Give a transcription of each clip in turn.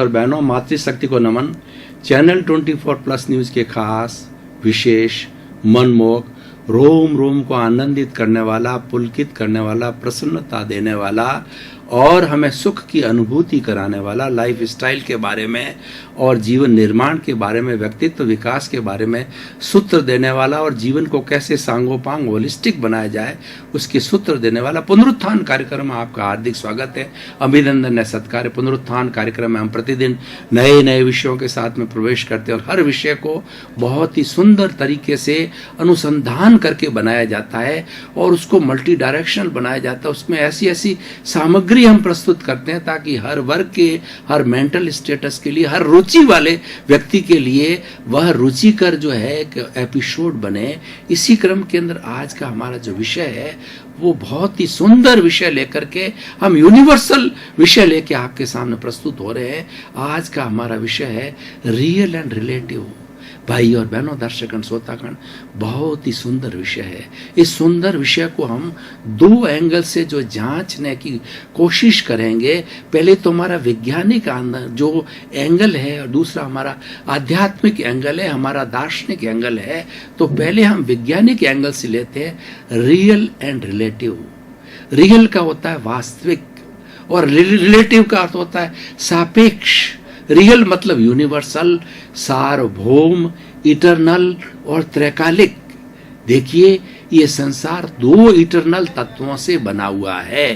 और बहनों, मातृशक्ति को नमन। चैनल 24+ न्यूज के खास, विशेष, मनमोहक, रोम रोम को आनंदित करने वाला, पुलकित करने वाला, प्रसन्नता देने वाला और हमें सुख की अनुभूति कराने वाला लाइफ स्टाइल के बारे में और जीवन निर्माण के बारे में, व्यक्तित्व विकास के बारे में सूत्र देने वाला और जीवन को कैसे सांगोपांग होलिस्टिक बनाया जाए उसके सूत्र देने वाला पुनरुत्थान कार्यक्रम में आपका हार्दिक स्वागत है, अभिनंदन है, सत्कार है। पुनरुत्थान कार्यक्रम में हम प्रतिदिन नए नए विषयों के साथ में प्रवेश करते हैं और हर विषय को बहुत ही सुंदर तरीके से अनुसंधान करके बनाया जाता है और उसको मल्टी डायरेक्शनल बनाया जाता है। उसमें ऐसी ऐसी सामग्री हम प्रस्तुत करते हैं ताकि हर वर्ग के, हर मेंटल स्टेटस के लिए, हर रुचि वाले व्यक्ति के लिए वह रुचिकर जो है एक एपिसोड बने। इसी क्रम के अंदर आज का हमारा जो विषय है वो बहुत ही सुंदर विषय लेकर के हम यूनिवर्सल विषय लेके आपके सामने प्रस्तुत हो रहे हैं। आज का हमारा विषय है रियल एंड रिलेटिव। भाई और बहनों, दर्शकगण, श्रोतागण, बहुत ही सुंदर विषय है। इस सुंदर विषय को हम दो एंगल से जो जांचने की कोशिश करेंगे। पहले तो हमारा वैज्ञानिक जो एंगल है और दूसरा हमारा आध्यात्मिक एंगल है, हमारा दार्शनिक एंगल है। तो पहले हम वैज्ञानिक एंगल से लेते हैं रियल एंड रिलेटिव। रियल का होता है वास्तविक और रिलेटिव का अर्थ होता है सापेक्ष। रियल मतलब यूनिवर्सल, सार्वभौम, इटरनल और त्रैकालिक। देखिए, ये संसार दो इटरनल तत्वों से बना हुआ है।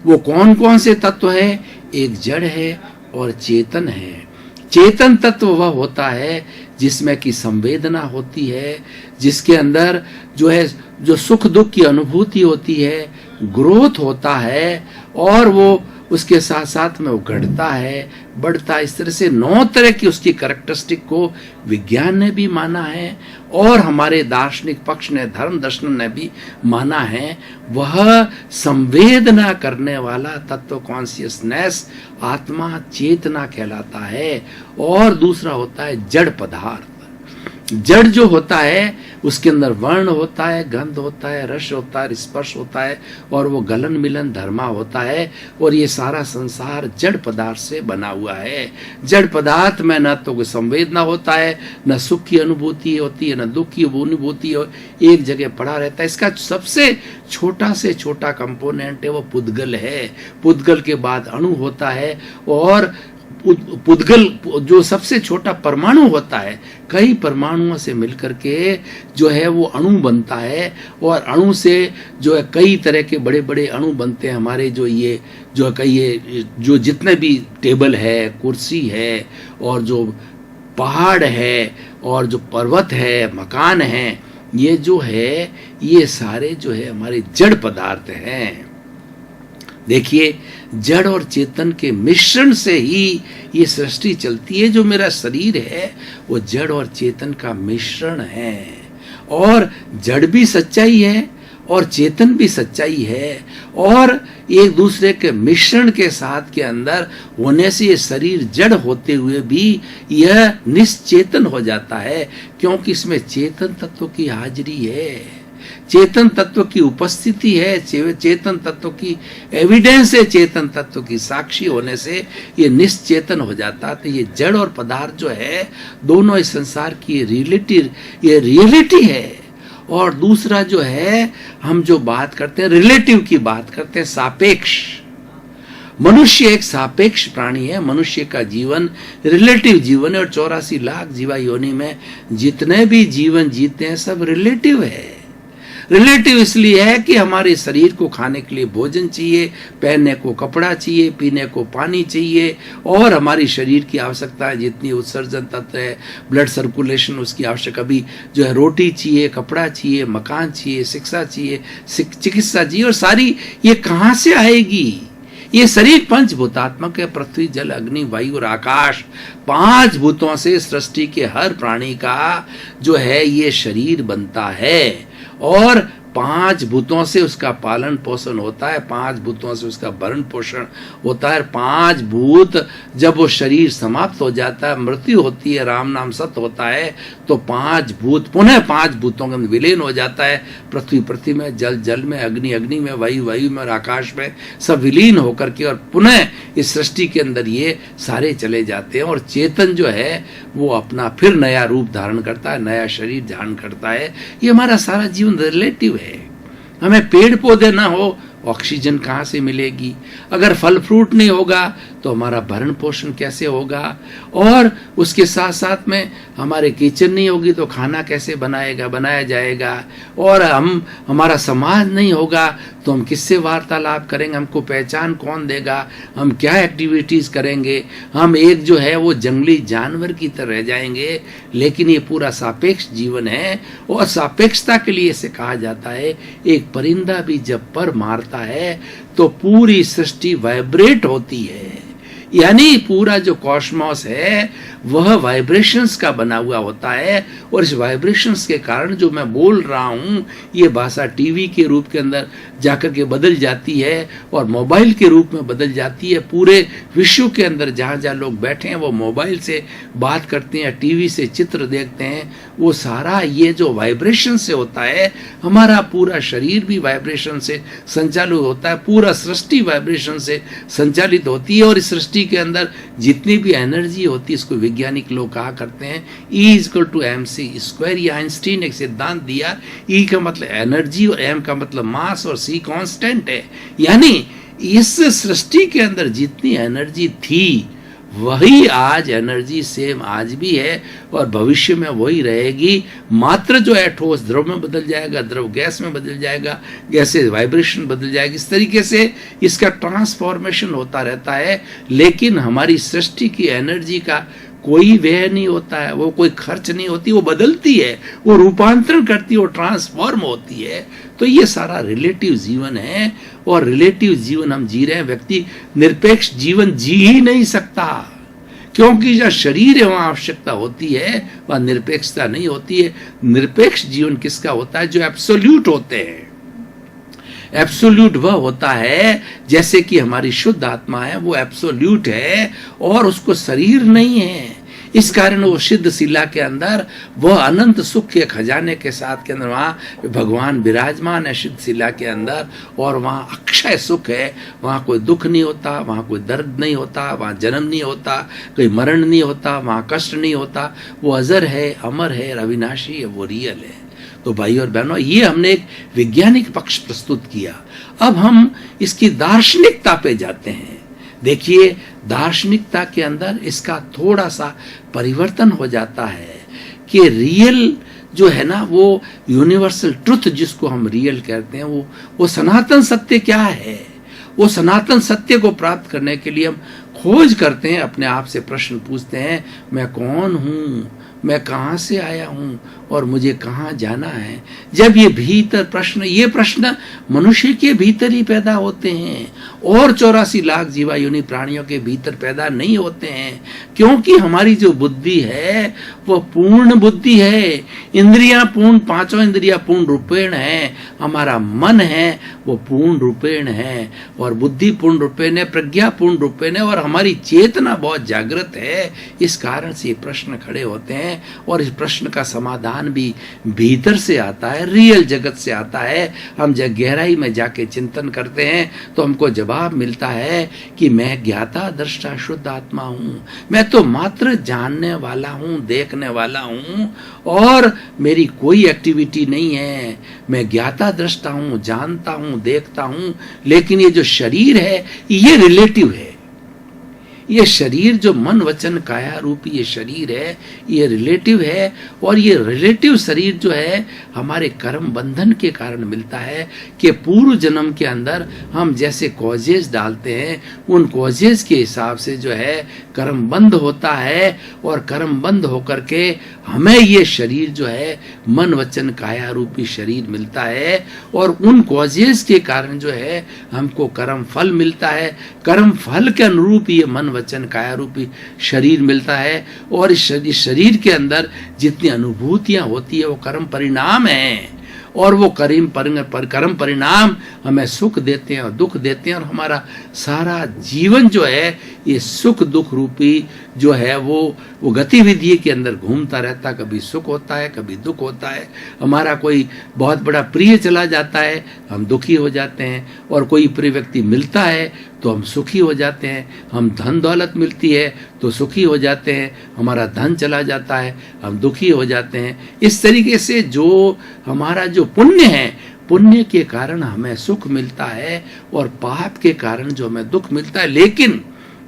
वो कौन कौन से तत्व है? एक जड़ है और चेतन है। चेतन तत्व वह होता है जिसमें की संवेदना होती है, जिसके अंदर जो है जो सुख दुख की अनुभूति होती है, ग्रोथ होता है और वो उसके साथ साथ में वो घटता है, बढ़ता है। इस तरह से 9 तरह की उसकी कैरेक्टरिस्टिक को विज्ञान ने भी माना है और हमारे दार्शनिक पक्ष ने, धर्म दर्शन ने भी माना है। वह संवेदना करने वाला तत्व कॉन्शियसनेस, आत्मा, चेतना कहलाता है। और दूसरा होता है जड़ पदार्थ। जड़ जो होता है उसके अंदर वर्ण होता है, गंध होता है, रस होता है, स्पर्श होता है और वो गलन मिलन धर्मा होता है। और ये सारा संसार जड़ पदार्थ से बना हुआ है। जड़ पदार्थ में न तो कोई संवेदना होता है, न सुख की अनुभूति होती है, न दुख की अनुभूति हो, एक जगह पड़ा रहता है। इसका सबसे छोटा से छोटा कंपोनेंट है वो पुद्गल है। पुद्गल के बाद अणु होता है और पुद्गल जो सबसे छोटा परमाणु होता है, कई परमाणुओं से मिलकर के जो है वो अणु बनता है और अणु से जो है कई तरह के बड़े बड़े अणु बनते हैं। हमारे जो ये जो कई ये जो जितने भी टेबल है, कुर्सी है और जो पहाड़ है और जो पर्वत है, मकान है, ये जो है ये सारे जो है हमारे जड़ पदार्थ हैं। देखिए, जड़ और चेतन के मिश्रण से ही ये सृष्टि चलती है। जो मेरा शरीर है वो जड़ और चेतन का मिश्रण है और जड़ भी सच्चाई है और चेतन भी सच्चाई है और एक दूसरे के मिश्रण के साथ के अंदर होने से ये शरीर जड़ होते हुए भी यह निश्चेतन हो जाता है, क्योंकि इसमें चेतन तत्व की हाजिरी है, चेतन तत्व की उपस्थिति है, चेतन तत्व की एविडेंस है, चेतन तत्व की साक्षी होने से ये निश्चेतन हो जाता है। तो ये जड़ और पदार्थ जो है दोनों इस संसार की रियलिटी है। और दूसरा जो है हम जो बात करते हैं रिलेटिव की बात करते हैं, सापेक्ष। मनुष्य एक सापेक्ष प्राणी है। मनुष्य का जीवन रिलेटिव जीवन है और 84 लाख जीवा योनि में जितने भी जीवन जीते हैं सब रिलेटिव है। रिलेटिव इसलिए है कि हमारे शरीर को खाने के लिए भोजन चाहिए, पहनने को कपड़ा चाहिए, पीने को पानी चाहिए और हमारी शरीर की आवश्यकता है जितनी उत्सर्जन तत्व है, ब्लड सर्कुलेशन उसकी आवश्यक, अभी जो है रोटी चाहिए, कपड़ा चाहिए, मकान चाहिए, शिक्षा चाहिए, चिकित्सा चाहिए। और सारी ये कहाँ से आएगी? ये शरीर पंचभूतात्मक है। पृथ्वी, जल, अग्नि, वायु और आकाश, 5 भूतों से सृष्टि के हर प्राणी का जो है ये शरीर बनता है और 5 भूतों से उसका पालन पोषण होता है, 5 भूतों से उसका भरण पोषण होता है। 5 भूत जब वो शरीर समाप्त हो जाता है, मृत्यु होती है, राम नाम सत्य होता है, तो 5 भूत पुनः 5 भूतों के विलीन हो जाता है। पृथ्वी में, जल जल में, अग्नि में, वायु में और आकाश में सब विलीन होकर के और पुनः इस सृष्टि के अंदर ये सारे चले जाते हैं। और चेतन जो है वो अपना फिर नया रूप धारण करता है, नया शरीर धारण करता है। ये हमारा सारा जीवन रिलेटिव है। हमें पेड़ पौधे ना हो, ऑक्सीजन कहाँ से मिलेगी? अगर फल फ्रूट नहीं होगा तो हमारा भरण पोषण कैसे होगा? और उसके साथ साथ में हमारे किचन नहीं होगी तो खाना कैसे बनाया जाएगा? और हमारा समाज नहीं होगा तो हम किससे वार्तालाप करेंगे? हमको पहचान कौन देगा? हम क्या एक्टिविटीज करेंगे? हम एक जो है वो जंगली जानवर की तरह रह जाएंगे। लेकिन ये पूरा सापेक्ष जीवन है, और सापेक्षता के लिए इसे कहा जाता है, एक परिंदा भी जब पर मारता है तो पूरी सृष्टि वाइब्रेट होती है। यानी पूरा जो कॉस्मॉस है वह वाइब्रेशंस का बना हुआ होता है, और इस वाइब्रेशंस के कारण जो मैं बोल रहा हूँ ये भाषा टीवी के रूप के अंदर जाकर के बदल जाती है और मोबाइल के रूप में बदल जाती है। पूरे विश्व के अंदर जहाँ जहाँ लोग बैठे हैं वो मोबाइल से बात करते हैं, टीवी से चित्र देखते हैं, वो सारा ये जो वाइब्रेशन से होता है। हमारा पूरा शरीर भी वाइब्रेशन से संचालित होता है, पूरा सृष्टि वाइब्रेशन से संचालित होती है। और इस सृष्टि के अंदर जितनी भी एनर्जी होती है, इसको वैज्ञानिक लोग कहा करते हैं E=mc²। ये आइंस्टीन एक सिद्धांत दिया। E का मतलब एनर्जी और M का मतलब मास और C कांस्टेंट है। यानी इस सृष्टि के अंदर जितनी एनर्जी थी वही आज एनर्जी सेम आज भी है और भविष्य में वही रहेगी। मात्र जो है ठोस द्रव में बदल जाएगा, द्रव गैस में बदल जाएगा, गैस से वाइब्रेशन बदल जाएगी। इस तरीके से इसका ट्रांसफॉर्मेशन होता रहता है। लेकिन हमारी सृष्टि की एनर्जी का कोई व्यय नहीं होता है, वो कोई खर्च नहीं होती, वो बदलती है, वो रूपांतरण करती है, वो ट्रांसफॉर्म होती है। तो ये सारा रिलेटिव जीवन है, और रिलेटिव जीवन हम जी रहे हैं। व्यक्ति निरपेक्ष जीवन जी ही नहीं सकता, क्योंकि जो शरीर है वहां आवश्यकता होती है, वहां निरपेक्षता नहीं होती है। निरपेक्ष जीवन किसका होता है? जो एब्सोल्यूट होते हैं। एब्सोल्यूट वह होता है जैसे कि हमारी शुद्ध आत्मा है, वो एब्सोल्यूट है और उसको शरीर नहीं है। इस कारण वो सिद्ध शिला के अंदर वह अनंत सुख के खजाने के साथ के अंदर वहां भगवान विराजमान है सिद्ध शिला के अंदर, और वहां अक्षय सुख है। वहां कोई दुख नहीं होता, वहां कोई दर्द नहीं होता, वहां जन्म नहीं होता, कोई मरण नहीं होता, वहां कष्ट नहीं होता। वो अजर है, अमर है, अविनाशी है, वो रियल है। तो भाई और बहनों, ये हमने एक वैज्ञानिक पक्ष प्रस्तुत किया। अब हम इसकी दार्शनिकता पे जाते हैं। देखिए, दार्शनिकता के अंदर इसका थोड़ा सा परिवर्तन हो जाता है कि रियल जो है ना, वो यूनिवर्सल ट्रुथ जिसको हम रियल कहते हैं, वो सनातन सत्य क्या है? वो सनातन सत्य को प्राप्त करने के लिए हम खोज करते हैं, अपने आप से प्रश्न पूछते हैं, मैं कौन हूँ, मैं कहाँ से आया हूँ और मुझे कहाँ जाना है। जब ये प्रश्न मनुष्य के भीतर ही पैदा होते हैं और 84 लाख जीवा योनि प्राणियों के भीतर पैदा नहीं होते हैं, क्योंकि हमारी जो बुद्धि है वो पूर्ण बुद्धि है। इंद्रियां पूर्ण, 5 इंद्रियां पूर्ण रूपेण है। हमारा मन है वो पूर्ण रूपेण है, और बुद्धि पूर्ण रूपेण है, प्रज्ञा पूर्ण रूपेण है, और हमारी चेतना बहुत जागृत है। इस कारण से ये प्रश्न खड़े होते हैं, और इस प्रश्न का समाधान भी भीतर से आता है, रियल जगत से आता है। हम जब गहराई में जाके चिंतन करते हैं तो हमको जवाब मिलता है कि मैं ज्ञाता दृष्टा शुद्ध आत्मा हूँ। मैं तो मात्र जानने वाला हूँ, देखने वाला हूँ, और मेरी कोई एक्टिविटी नहीं है। मैं ज्ञाता दृष्टा हूँ, जानता हूँ, देखता हूँ, लेकिन ये जो शरीर है ये रिलेटिव है। ये शरीर जो मन वचन काया रूपी ये शरीर है, ये रिलेटिव है, और ये रिलेटिव शरीर जो है हमारे कर्म बंधन के कारण मिलता है कि पूर्व जन्म के अंदर हम जैसे कॉजेज डालते हैं, उन कॉजेज के हिसाब से जो है कर्म बंध होता है, और कर्म बंध होकर के हमें ये शरीर जो है मन वचन काया रूपी शरीर मिलता है, और उन कॉजेज के कारण जो है हमको कर्म फल मिलता है। कर्म फल के अनुरूप ये मन वचन काया रूपी शरीर मिलता है, और इस शरीर के अंदर जितनी अनुभूतियां होती है वो कर्म परिणाम है। और वो कर्म परिणाम हमें सुख देते हैं और दुख देते हैं, और हमारा सारा जीवन जो है ये सुख दुख रूपी जो है वो गतिविधि के अंदर घूमता रहता। कभी सुख होता है, कभी दुख होता है। हमारा कोई बहुत बड़ा प्रिय चला जाता है, हम दुखी हो जाते हैं, और कोई प्रिय व्यक्ति मिलता है तो हम सुखी हो जाते हैं। हम धन दौलत मिलती है तो सुखी हो जाते हैं, हमारा धन चला जाता है हम दुखी हो जाते हैं। इस तरीके से जो हमारा जो पुण्य है, पुण्य के कारण हमें सुख मिलता है और पाप के कारण जो हमें दुख मिलता है। लेकिन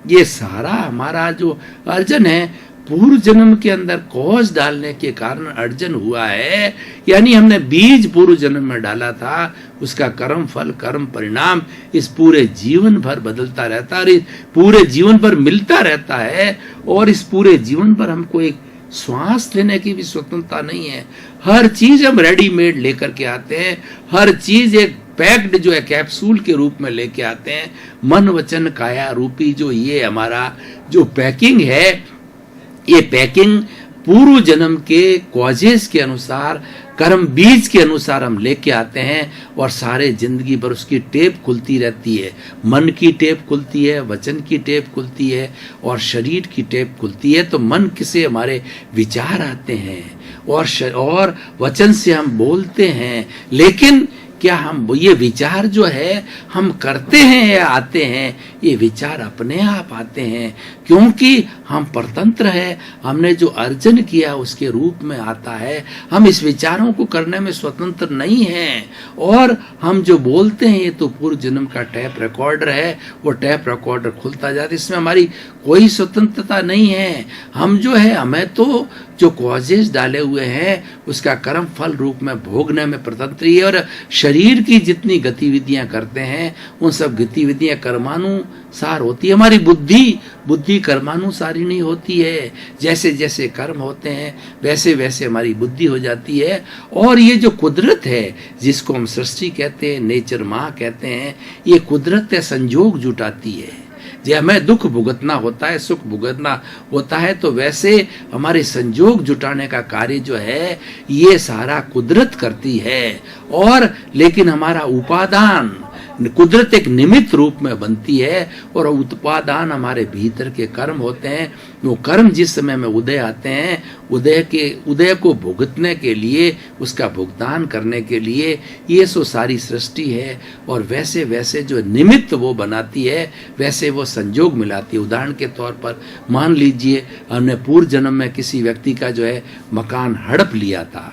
ये सारा हमारा जो अर्जन है पूर्व जन्म के अंदर कौज डालने के कारण अर्जन हुआ है, यानी हमने बीज पूर्व जन्म में डाला था, उसका कर्म फल कर्म परिणाम इस पूरे जीवन भर बदलता रहता है और इस पूरे जीवन भर मिलता रहता है। और इस पूरे जीवन भर हमको एक श्वास लेने की भी स्वतंत्रता नहीं है। हर चीज हम रेडीमेड लेकर के आते हैं, हर चीज एक पैक्ड जो है कैप्सूल के रूप में लेके आते हैं। मन वचन काया रूपी जो ये हमारा जो पैकिंग है, ये पैकिंग पूर्व जन्म के कॉजेस के अनुसार, कर्म बीज के अनुसार हम लेके आते हैं, और सारे जिंदगी भर उसकी टेप खुलती रहती है। मन की टेप खुलती है, वचन की टेप खुलती है, और शरीर की टेप खुलती है। तो मन से हमारे विचार आते हैं और वचन से हम बोलते हैं। लेकिन क्या हम ये विचार जो है हम करते हैं या आते हैं? ये विचार अपने आप आते हैं, क्योंकि हम परतंत्र है, हमने जो अर्जन किया उसके रूप में आता है। हम इस विचारों को करने में स्वतंत्र नहीं हैं, और हम जो बोलते हैं ये तो पूर्व जन्म का टैप रिकॉर्डर है, वो टैप रिकॉर्डर खुलता जाता है, इसमें हमारी कोई स्वतंत्रता नहीं है। हम जो है हमें तो जो कॉजेज डाले हुए हैं उसका कर्म फल रूप में भोगने में प्रतंत्र है। और शरीर की जितनी गतिविधियां करते हैं उन सब गतिविधियां कर्मानुसार होती है। हमारी बुद्धि कर्मानुसारी नहीं होती है। जैसे जैसे कर्म होते हैं वैसे वैसे हमारी बुद्धि हो जाती है। और ये जो कुदरत है जिसको हम सृष्टि कहते हैं, नेचर माँ कहते हैं, ये कुदरत है, संजोग जुटाती है। जब हमें दुख भुगतना होता है, सुख भुगतना होता है, तो वैसे हमारे संजोग जुटाने का कार्य जो है ये सारा कुदरत करती है। और लेकिन हमारा उपादान, कुदरत एक निमित्त रूप में बनती है, और उपादान हमारे भीतर के कर्म होते हैं। वो कर्म जिस समय में उदय आते हैं, उदय को भुगतने के लिए, उसका भुगतान करने के लिए ये सो सारी सृष्टि है। और वैसे वैसे जो निमित्त वो बनाती है वैसे वो संजोग मिलाती है। उदाहरण के तौर पर मान लीजिए हमने पूर्व जन्म में किसी व्यक्ति का जो है मकान हड़प लिया था।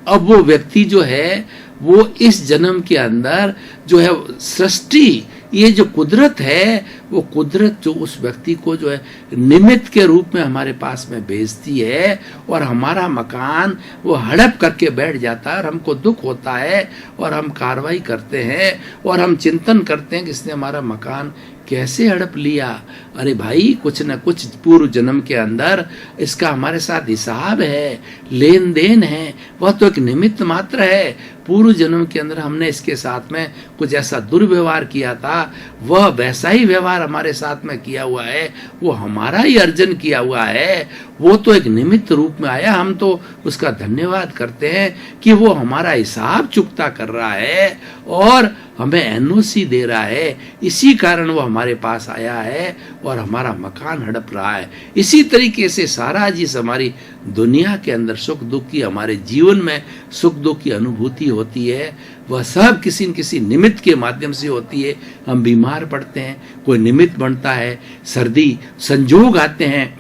अब वो व्यक्ति जो है वो इस जन्म के अंदर जो है सृष्टि, ये जो कुदरत है, वो कुदरत जो उस व्यक्ति को जो है निमित्त के रूप में हमारे पास में भेजती है, और हमारा मकान वो हड़प करके बैठ जाता है, और हमको दुख होता है, और हम कार्रवाई करते हैं, और हम चिंतन करते हैं कि इसने हमारा मकान कैसे हड़प लिया। अरे भाई, कुछ न कुछ पूर्व जन्म के अंदर इसका हमारे साथ हिसाब है, लेन देन है, वह तो एक निमित्त मात्र है। पूर्व जन्म के अंदर हमने इसके साथ में कुछ ऐसा दुर्व्यवहार किया था, वह वैसा ही व्यवहार हमारे साथ में किया हुआ है, वो हमारा ही अर्जन किया हुआ है। वो तो एक निमित्त रूप में आया, हम तो उसका धन्यवाद करते हैं कि वो हमारा हिसाब चुकता कर रहा है और हमें एनओसी दे रहा है। इसी कारण वो हमारे पास आया है और हमारा मकान हड़प रहा है। इसी तरीके से सारा जिस हमारी दुनिया के अंदर सुख दुख की, हमारे जीवन में सुख दुख की अनुभूति होती है, वह सब किसी न किसी निमित्त के माध्यम से होती है। हम बीमार पड़ते हैं, कोई निमित्त बनता है, सर्दी संजोग आते हैं,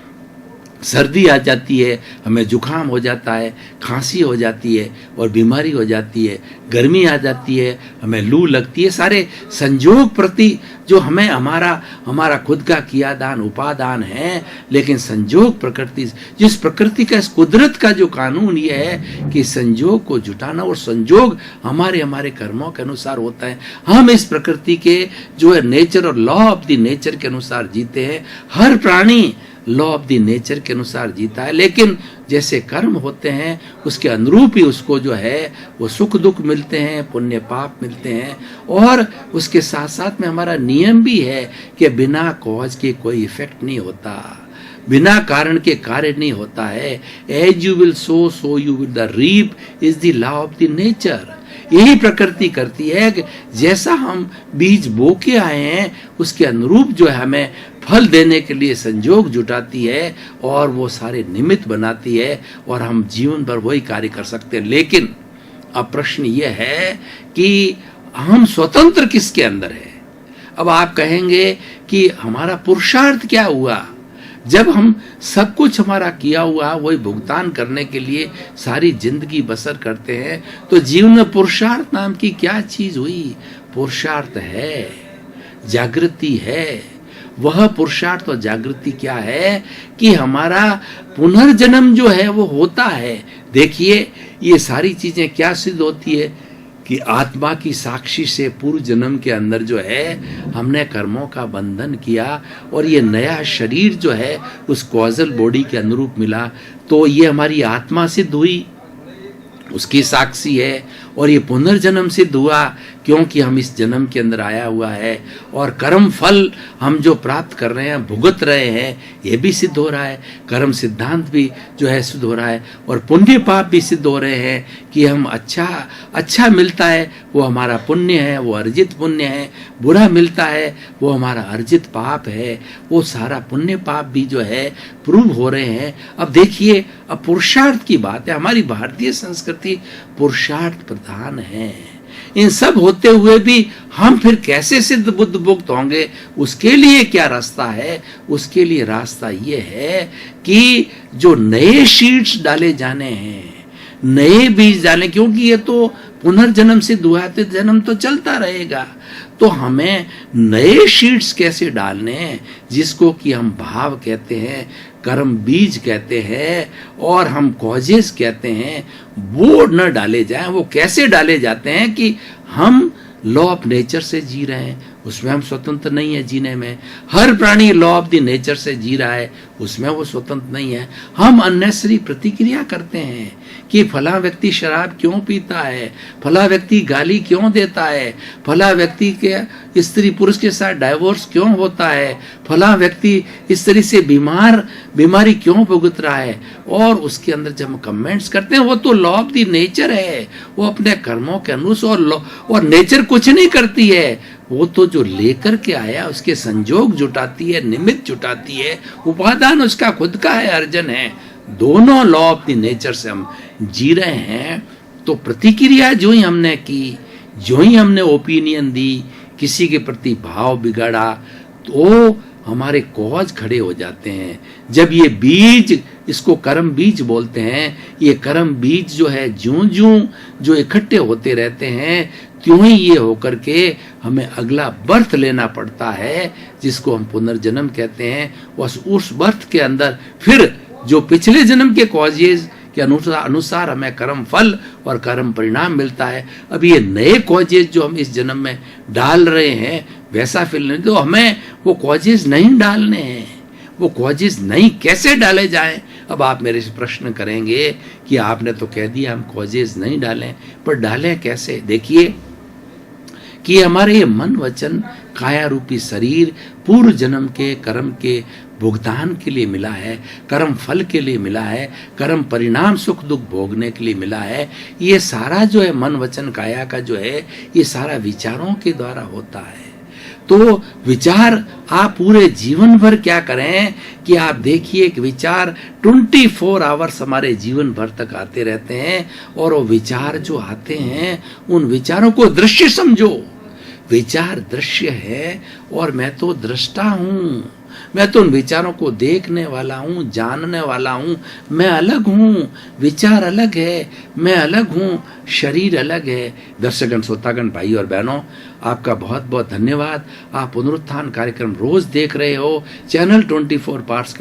सर्दी आ जाती है, हमें जुकाम हो जाता है, खांसी हो जाती है और बीमारी हो जाती है, गर्मी आ जाती है, हमें लू लगती है। सारे संजोग प्रति जो हमें हमारा खुद का किया दान उपादान है, लेकिन संजोग प्रकृति, जिस प्रकृति का, इस कुदरत का जो कानून ये है कि संजोग को जुटाना, और संजोग हमारे कर्मों के अनुसार होता है। हम इस प्रकृति के जो है नेचर और लॉ ऑफ द नेचर के अनुसार जीते हैं। हर प्राणी लॉ ऑफ द नेचर के अनुसार जीता है, लेकिन जैसे कर्म होते हैं उसके अनुरूप ही उसको जो है वो सुख दुख मिलते हैं, पुण्य पाप मिलते हैं। और उसके साथ साथ में हमारा नियम भी है कि बिना कॉज के कोई इफेक्ट नहीं होता, बिना कारण के कार्य नहीं होता है। As you will sow, so you will the reap is the law of the nature. यही प्रकृति करती है कि जैसा हम बीज बो के आए हैं उसके अनुरूप जो है हमें फल देने के लिए संजोग जुटाती है और वो सारे निमित्त बनाती है और हम जीवन भर वही कार्य कर सकते हैं। लेकिन अब प्रश्न ये है कि हम स्वतंत्र किसके अंदर है। अब आप कहेंगे कि हमारा पुरुषार्थ क्या हुआ, जब हम सब कुछ हमारा किया हुआ वही भुगतान करने के लिए सारी जिंदगी बसर करते हैं, तो जीवन में पुरुषार्थ नाम की क्या चीज हुई। पुरुषार्थ है, जागृति है। वह पुरुषार्थ और जागृति क्या है कि हमारा पुनर्जन्म जो है वो होता है। देखिए ये सारी चीजें क्या सिद्ध होती है कि आत्मा की साक्षी से पूर्व जन्म के अंदर जो है हमने कर्मों का बंधन किया और ये नया शरीर जो है उस कॉजल बॉडी के अनुरूप मिला, तो ये हमारी आत्मा सिद्ध हुई, उसकी साक्षी है। और ये पुनर्जन्म सिद्ध हुआ क्योंकि हम इस जन्म के अंदर आया हुआ है और कर्म फल हम जो प्राप्त कर रहे हैं, भुगत रहे हैं, ये भी सिद्ध हो रहा है। कर्म सिद्धांत भी जो है सिद्ध हो रहा है और पुण्य पाप भी सिद्ध हो रहे हैं कि हम अच्छा मिलता है वो हमारा पुण्य है, वो अर्जित पुण्य है। बुरा मिलता है वो हमारा अर्जित पाप है। वो सारा पुण्य पाप भी जो है प्रूव हो रहे हैं। अब देखिए, अब पुरुषार्थ की बात है। हमारी भारतीय संस्कृति पुरुषार्थ प्रधान है। इन सब होते हुए भी हम फिर कैसे सिद्ध बुद्ध मुक्त होंगे, उसके लिए क्या रास्ता है। उसके लिए रास्ता ये है कि जो नए सीड्स डाले जाने हैं, नए बीज डाले, क्योंकि ये तो पुनर्जन्म से दुआते जन्म तो चलता रहेगा, तो हमें नए सीड्स कैसे डालने हैं, जिसको कि हम भाव कहते हैं, कर्म बीज कहते हैं और हम कॉजेस कहते हैं, वो न डाले जाएं। वो कैसे डाले जाते हैं कि हम लॉ ऑफ नेचर से जी रहे हैं, उसमें हम स्वतंत्र नहीं है जीने में। हर प्राणी लॉ ऑफ द नेचर से जी रहा है, उसमें वो स्वतंत्र नहीं है। हम अननेसेसरी प्रतिक्रिया करते हैं कि फला व्यक्ति शराब क्यों पीता है, फला व्यक्ति गाली क्यों देता है, फला व्यक्ति के स्त्री पुरुष के साथ डाइवोर्स क्यों होता है, फला व्यक्ति इस तरह से बीमारी क्यों भुगत रहा है। और उसके अंदर जब हम कमेंट्स करते हैं, वो तो लॉ ऑफ द नेचर है, वो अपने कर्मों के अनुसार और नेचर कुछ नहीं करती है, वो तो जो लेकर के आया उसके संजोग जुटाती है, निमित्त जुटाती है, उपादान उसका खुद का है, अर्जन है। दोनों लॉ ऑफ द नेचर से हम जी रहे हैं। तो प्रतिक्रिया जो ही हमने की, जो ही हमने ओपिनियन दी, किसी के प्रति भाव बिगाड़ा, तो हमारे कॉज खड़े हो जाते हैं। जब ये बीज, इसको कर्म बीज बोलते हैं, ये कर्म बीज जो है ज्यों जो इकट्ठे होते रहते हैं, त्यों ही ये होकर के हमें अगला बर्थ लेना पड़ता है, जिसको हम पुनर्जन्म कहते हैं। उस बर्थ के अंदर फिर जो पिछले जन्म के कॉजेज के अनुसार हमें कर्म फल और कर्म परिणाम मिलता है। अब ये नए कॉजेज जो हम इस जन्म में डाल रहे हैं, वैसा फील नहीं, तो हमें वो कॉजेज नहीं डालने हैं। वो कॉजेज नहीं कैसे डाले जाएं। अब आप मेरे से प्रश्न करेंगे कि आपने तो कह दिया हम कॉजेज नहीं डालें, पर डालें कैसे। देखिए कि हमारे ये मन वचन काया रूपी शरीर पूर्व जन्म के कर्म के भुगतान के लिए मिला है, कर्म फल के लिए मिला है, कर्म परिणाम सुख दुख भोगने के लिए मिला है। ये सारा जो है मन वचन काया का जो है, ये सारा विचारों के द्वारा होता है। तो विचार आप पूरे जीवन भर क्या करें कि आप देखिए कि विचार 24 आवर्स हमारे जीवन भर तक आते रहते हैं। और वो विचार जो आते हैं, उन विचारों को दृश्य समझो। विचार दृश्य है और मैं तो दृष्टा हूं, मैं तो उन विचारों को देखने वाला हूं, जानने वाला हूं। मैं अलग हूं, विचार अलग है, मैं अलग हूं, शरीर अलग है। दर्शकगण, श्रोतागण, भाई और बहनों, आपका बहुत बहुत धन्यवाद। आप पुनरुत्थान कार्यक्रम रोज देख रहे हो। चैनल 24 पार्ट्स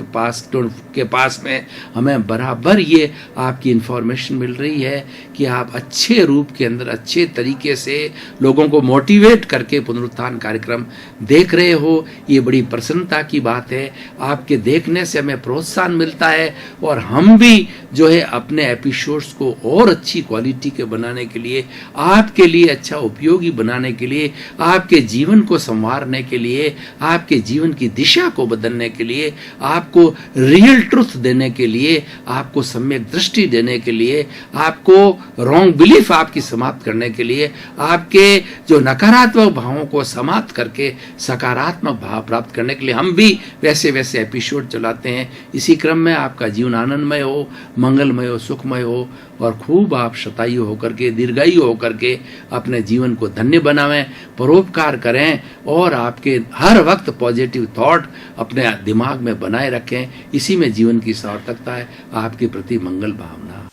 के पास में हमें बराबर ये आपकी इंफॉर्मेशन मिल रही है कि आप अच्छे रूप के अंदर अच्छे तरीके से लोगों को मोटिवेट करके पुनरुत्थान कार्यक्रम देख रहे हो। ये बड़ी प्रसन्नता की बात है। आपके देखने से हमें प्रोत्साहन मिलता है और हम भी जो है अपने एपिसोड्स को और अच्छी क्वालिटी के बनाने के लिए, आपके लिए अच्छा उपयोगी बनाने के लिए, आपके जीवन को संवारने के लिए, आपके जीवन की दिशा को बदलने के लिए, आपको रियल ट्रुथ देने के लिए, आपको सम्यक दृष्टि देने के लिए, आपको रॉन्ग बिलीफ आपकी समाप्त करने के लिए, आपके जो नकारात्मक भावों को समाप्त करके सकारात्मक भाव प्राप्त करने के लिए हम भी वैसे वैसे एपिसोड चलाते हैं। इसी क्रम में आपका जीवन आनंदमय हो, मंगलमय हो, सुखमय हो और खूब आप शतायु होकर के, दीर्घायु होकर के अपने जीवन को धन्य बनावें, परोपकार करें और आपके हर वक्त पॉजिटिव थॉट अपने दिमाग में बनाए रखें। इसी में जीवन की सार्थकता है, आपके प्रति मंगल भावना।